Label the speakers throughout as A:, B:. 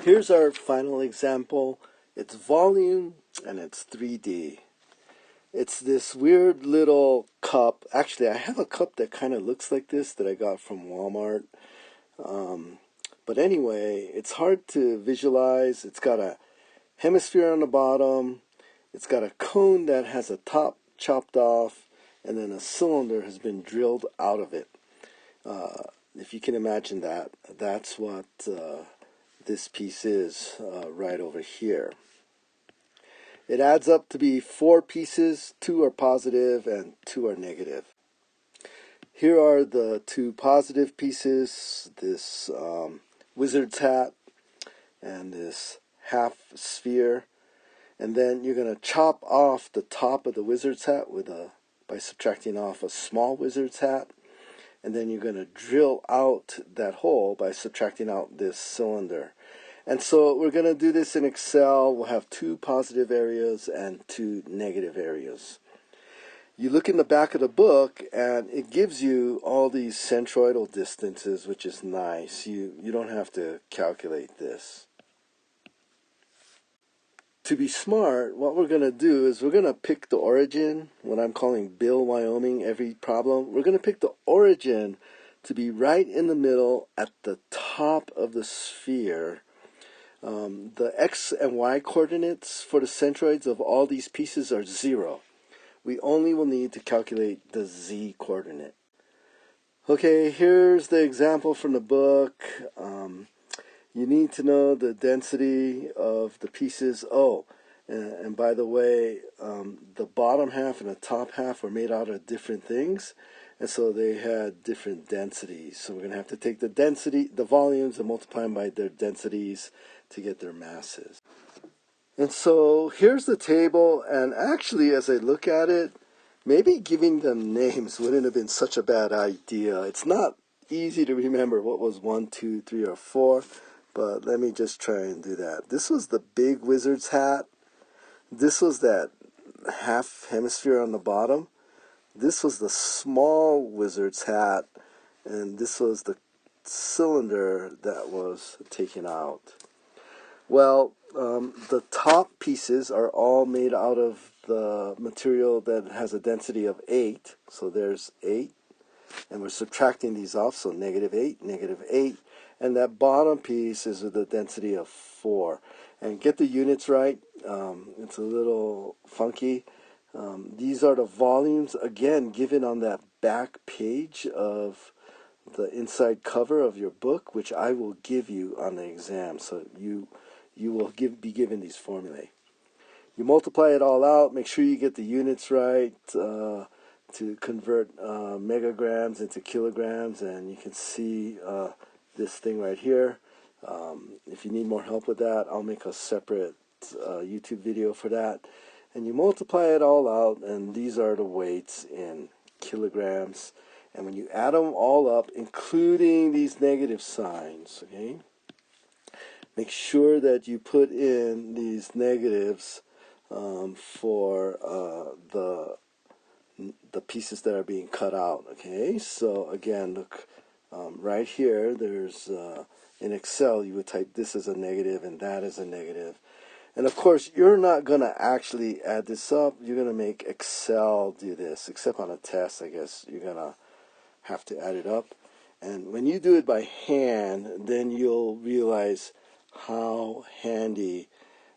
A: Here's our final example. It's volume and it's 3D. It's this weird little cup. Actually, I have a cup that kind of looks like this that I got from Walmart. But anyway, it's hard to visualize. It's got a hemisphere on the bottom. It's got a cone that has a top chopped off, and then a cylinder has been drilled out of it. If you can imagine that, that's what this piece is right over here. It adds up to be 4 pieces. 2 are positive and 2 are negative. Here are the 2 positive pieces, this wizard's hat and this half sphere. And then you're going to chop off the top of the wizard's hat by subtracting off a small wizard's hat. And then you're going to drill out that hole by subtracting out this cylinder. And so we're going to do this in Excel. We'll have 2 positive areas and 2 negative areas. You look in the back of the book and it gives you all these centroidal distances, which is nice. You don't have to calculate this. To be smart, what we're going to do is we're going to pick the origin, what I'm calling Bill, Wyoming, every problem. We're going to pick the origin to be right in the middle at the top of the sphere. The x and y coordinates for the centroids of all these pieces are 0. We only will need to calculate the z coordinate. Okay, here's the example from the book. You need to know the density of the pieces. Oh, and by the way, the bottom half and the top half were made out of different things, and so they had different densities. So we're going to have to take the density, the volumes, and multiply them by their densities to get their masses. And so here's the table, and actually as I look at it, maybe giving them names wouldn't have been such a bad idea. It's not easy to remember what was 1, 2, 3, or 4, but let me just try and do that. This was the big wizard's hat. This was that half hemisphere on the bottom. This was the small wizard's hat, and this was the cylinder that was taken out. Well, the top pieces are all made out of the material that has a density of 8. So there's 8. And we're subtracting these off, so -8, -8. And that bottom piece is with a density of 4. And get the units right. It's a little funky. These are the volumes, again, given on that back page of the inside cover of your book, which I will give you on the exam. So you will be given these formulae. You multiply it all out, make sure you get the units right to convert megagrams into kilograms, and you can see this thing right here. If you need more help with that, I'll make a separate YouTube video for that. And you multiply it all out, and these are the weights in kilograms. And when you add them all up, including these negative signs, okay, make sure that you put in these negatives for the pieces that are being cut out. Okay, so again, look right here. There's in Excel you would type this as a negative and that as a negative. And of course, you're not going to actually add this up. You're going to make Excel do this, except on a test, I guess you're going to have to add it up. And when you do it by hand, then you'll realize how handy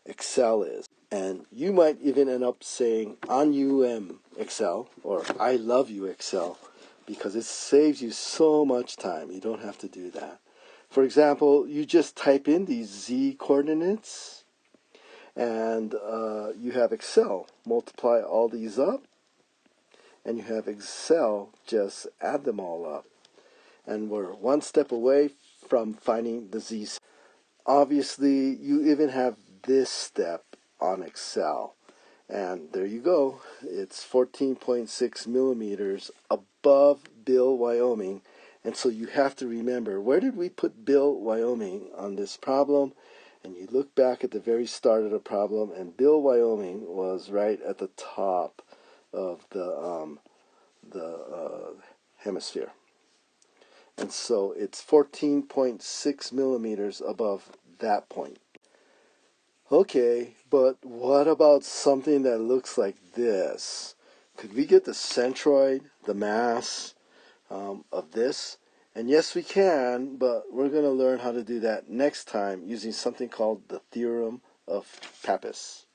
A: Excel is. And you might even end up saying, on Excel, or I love you Excel, because it saves you so much time. You don't have to do that. For example, you just type in these z coordinates, and you have Excel. Multiply all these up, and you have Excel just add them all up. And we're one step away from finding the z. Obviously, you even have this step on Excel. And there you go. It's 14.6 millimeters above Bill, Wyoming. And so you have to remember, where did we put Bill, Wyoming on this problem? And you look back at the very start of the problem, and Bill, Wyoming was right at the top of the hemisphere. And so it's 14.6 millimeters above that point. Okay, but what about something that looks like this? Could we get the centroid, the mass of this? And yes, we can, but we're going to learn how to do that next time using something called the theorem of Pappus.